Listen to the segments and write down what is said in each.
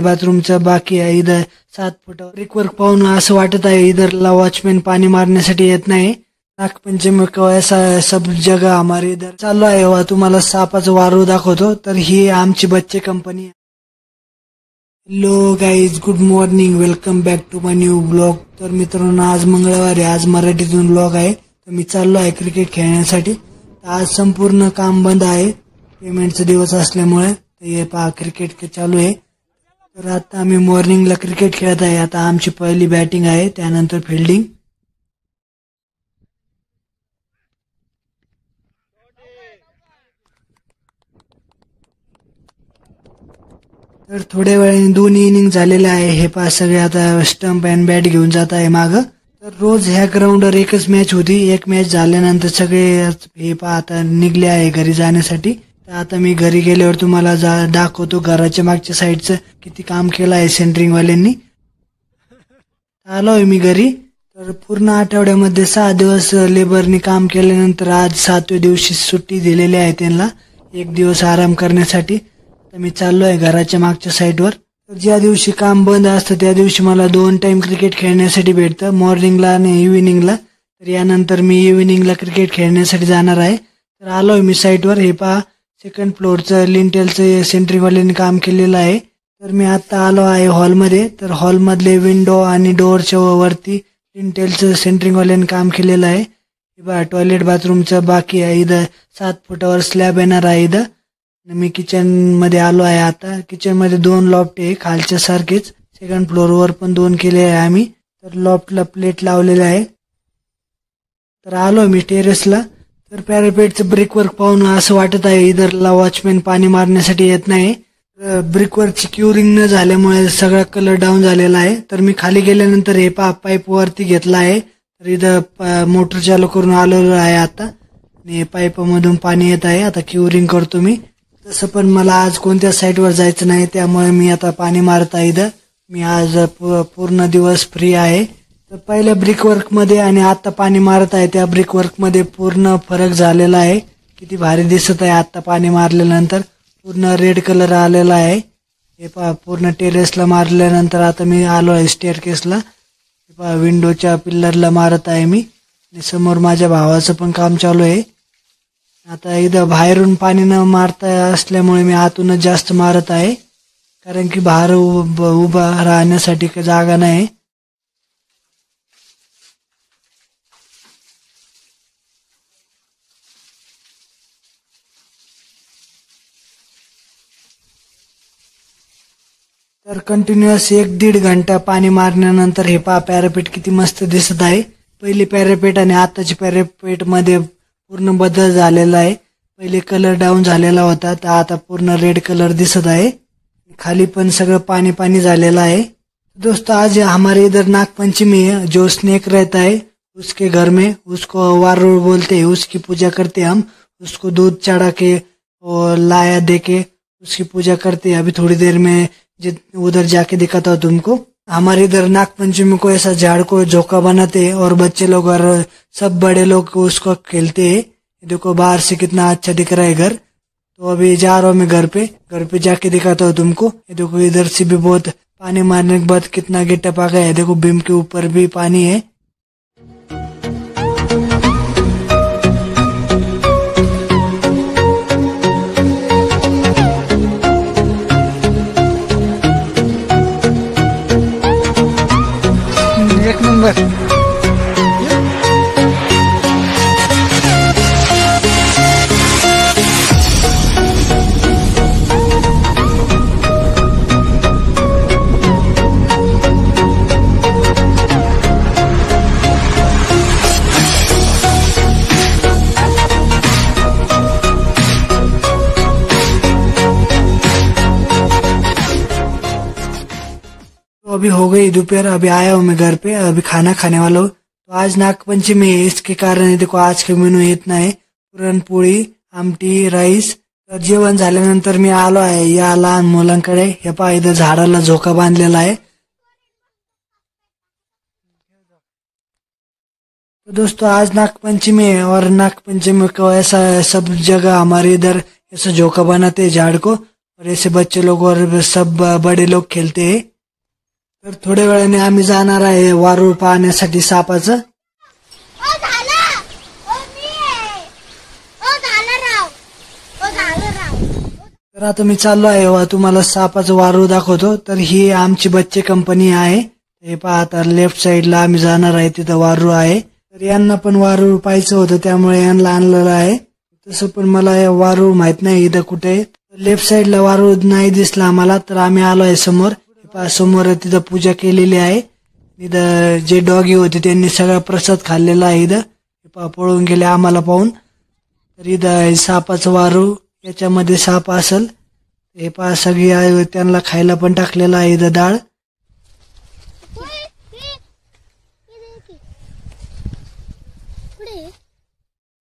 बाथरूमचा बाकी आहे. इधर 7 फूट ब्रिकवर्क पाहून असं वाटत आहे इधरला वॉचमॅन पाणी मारण्यासाठी येत नाही. नागपंचमी को ऐसा सब जगह हमारे इधर चालू आहे. तुम्हाला सापाचं वारू दाखवतो. तर ही आमची बच्चे company. Hello guys, good morning, welcome back to my new blog. तर मित्रांनो, आज मंगळवार आहे, आज मराठीतून ब्लॉग आहे. तर मी चाललो आहे क्रिकेट खेळण्यासाठी. आज संपूर्ण काम बंद आहे पेमेंटचा दिवस असल्यामुळे. हे पहा क्रिकेट चालू आहे. तर आता आम्ही मॉर्निंगला क्रिकेट खेळत आहे. आता आमची पहिली बॅटिंग आहे, त्यानंतर फिल्डिंग. तर थोड्या वेळाने 2 इनिंग झालेले आहे. हे पहा सगळे आता स्टंप अँड बॅट घेऊन जात आहे मागं. तर रोज ह्या ग्राउंडवर एकच मॅच होती. एक मॅच झाल्यानंतर सगळे हे पहा आता निघले आहे घरी जाण्यासाठी. तर आता मी घरी गेल्यावर तुम्हाला दाखवतो घराच्या मागच्या साईडचं किती काम केलं आहे सेंटरिंगवाल्यांनी. आलोय मी घरी. तर पूर्ण आठवड्यामध्ये 6 दिवस लेबरनी काम केल्यानंतर आज 7व्या दिवशी सुट्टी दिलेली आहे त्यांना, 1 दिवस आराम करण्यासाठी. तर मी चाललो आहे घराच्या मागच्या साईडवर. तर ज्या दिवशी काम बंद असतं त्या दिवशी मला 2 टाइम क्रिकेट खेळण्यासाठी भेटतं, मॉर्निंगला आणि इव्हिनिंगला. तर यानंतर मी इव्हिनिंगला क्रिकेट खेळण्यासाठी जाणार आहे. तर आलोय मी साईडवर. हे पहा 2nd फ्लोअरचं लिंटेलचं सेंटरिंगवाल्यांनी काम केलेलं आहे. तर मी आता आलो आहे हॉलमध्ये. तर हॉलमधले विंडो आणि डोअरच्या वरती लिंटेलचं सेंटरिंगवाल्यांनी काम केलेलं आहे. हे पहा टॉयलेट बाथरूमचं बाकी आहे. इथं 7 फुटावर स्लॅब येणार आहे. इथं मी किचन मध्ये आलो आहे. आता किचन मध्ये 2 लॉफ्ट आहे खालच्या सारखेच. 2nd फ्लोअरवर पण 2 केले आहे आम्ही. तर लॉफ्टला प्लेट लावलेला आहे. तर आलो मी टेरेसला. तर पॅरापेटचं ब्रिकवर्क पाहून असं वाटत आहे इधरला वॉचमॅन पाणी मारण्यासाठी येत नाही. ब्रिकवर्कची क्युरिंग न झाल्यामुळे सगळा कलर डाऊन झालेला आहे. तर मी खाली गेल्यानंतर हे पाईप वरती घेतला आहे. तर इथं मोटर चालू करून आलेलो आहे आता, आणि पाईपमधून पाणी येत आहे. आता क्युरिंग करतो मी. तसं पण मला आज कोणत्या साईटवर जायचं नाही, त्यामुळे मी आता पाणी मारत आहे इथं. मी आज पूर्ण दिवस फ्री आहे. तर पहिल्या ब्रिकवर्क मध्ये आणि आता पाणी मारत आहे त्या ब्रिकवर्क मध्ये पूर्ण फरक झालेला आहे. किती भारी दिसत आहे आता पाणी मारल्यानंतर. पूर्ण रेड कलर आलेला आहे. हे पहा पूर्ण टेरेसला मारल्यानंतर आता मी आलो आहे स्टेअरकेसला. हे पहा विंडोच्या पिल्लरला मारत आहे मी. आणि समोर माझ्या भावाचं पण काम चालू आहे. आता इथं बाहेरून पाणी न मारता असल्यामुळे मी आतूनच जास्त मारत आहे, कारण की बाहेर उभा राहण्यासाठी जागा नाही. तर कंटिन्युअस 1-1.5 घंटा पाणी मारल्यानंतर हे पहा पॅरापेट किती मस्त दिसत आहे. पहिली पॅरापेट आणि आताची पॅरापेट मध्ये पूर्ण बदल झालेला आहे. पहिले कलर डाऊन झालेला होता, तर आता पूर्ण रेड कलर दिसत आहे. खाली पण सगळं पाणी पाणी झालेलं आहे. दोस्तों, आज हमारे इधर नागपंचमी है. जो स्नेक रहता है उसके घर में, उसको वारुड़ बोलते हैं, उसकी पूजा करते हैं हम. उसको दूध चढ़ा के और लाया दे के उसकी पूजा करते हैं. अभी थोड़ी देर में उधर जाके दिखाता हूँ तुमको. हमारे इधर नागपंचमी को ऐसा झाड़ को झोका बनाते हैं और बच्चे लोग और सब बड़े लोग उसको खेलते हैं. देखो बाहर से कितना अच्छा दिख रहा है घर. तो अभी जा रहा हूँ मैं घर पे जाके दिखाता हूँ तुमको. ये देखो इधर से भी बहुत पानी मारने के बाद कितना गेटअप आ गया है. देखो बीम के ऊपर भी पानी है. एक नंबर. तो अभी हो गई दोपहर. अभी आया हूँ मैं घर पे, अभी खाना खाने वाला हूँ. तो आज नागपंचमी है, इसके कारण देखो आज के मेनू इतना है. पुरणपोळी, आमटी, राईस. तर जेवण झाल्यानंतर मी आलो आहे या लहान मुलांकडे. हे पहा इथं झाडाला झोका बांधलेला आहे. तो दोस्तों, आज नागपंचमी है और नागपंचमी को ऐसा सब जगह हमारे इधर ऐसा झोका बनाते हैं झाड़ को. और ऐसे बच्चे लोग और सब बड़े लोग खेलते हैं. तर थोड्या वेळाने आम्ही जाणार आहे वारूळ पाहण्यासाठी सापाचं. तर आता मी चाललो आहे तुम्हाला सापाचं वारूळ दाखवतो. तर ही आमची बच्चे कंपनी आहे. हे पहा आता लेफ्ट साइडला आम्ही जाणार आहे, तिथं वारूळ आहे. तर यांना पण वारूळ पाहायचं होतं त्यामुळे यांना आणलेलं आहे. तसं पण मला वारूळ माहित नाही इथं कुठे. लेफ्ट साइडला वारूळ नाही दिसला आम्हाला, तर आम्ही आलो आहे समोर. समोर तिथं पूजा केलेली आहे. इथं जे डॉगी होते त्यांनी सगळा प्रसाद खाल्लेला आहे. इथं पळून गेले आम्हाला पाहून. तर इथं सापाचं वारूळ, याच्यामध्ये साप असेल. हे पहा सगळी त्यांना खायला पण टाकलेलं आहे इथं डाळ.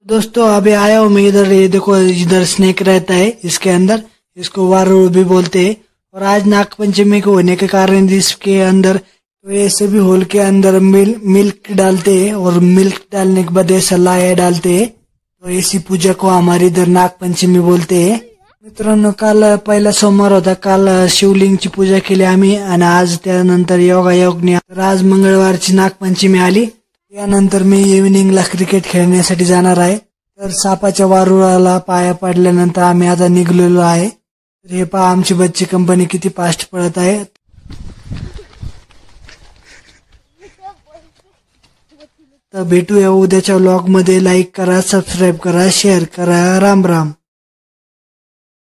दोस्तों अभी आया हूँ मैं इधर. ये देखो इधर स्नेक रहता है इसके अंदर, इसको वारूळ भी बोलते हैं. और आज नागपंचमी को होने के कारण इसके अंदर तो ऐसे भी होल के अंदर मिल्क डालते हैं और मिल्क डालने के बाद ऐसा लाया डालते हैं. तो ऐसी पूजा को हमारे इधर नागपंचमी बोलते हैं. मित्रांनो काल पहिला सोमवार होता, काल शिवलिंगची पूजा केली आम्ही आणि आज त्यानंतर योगायोगने तर आज मंगळवारची नागपंचमी आली. यानंतर मी इव्हिनिंगला क्रिकेट खेळण्यासाठी जाणार आहे. तर सापाच्या वारुळाला पाया पडल्यानंतर आम्ही आता निघलेलो आहे. तर हे पहा आमची बच्ची कंपनी किती फास्ट पळत आहे. तर भेटूया उद्याच्या व्लॉग मध्ये. लाईक करा, सबस्क्राईब करा, शेअर करा. राम राम.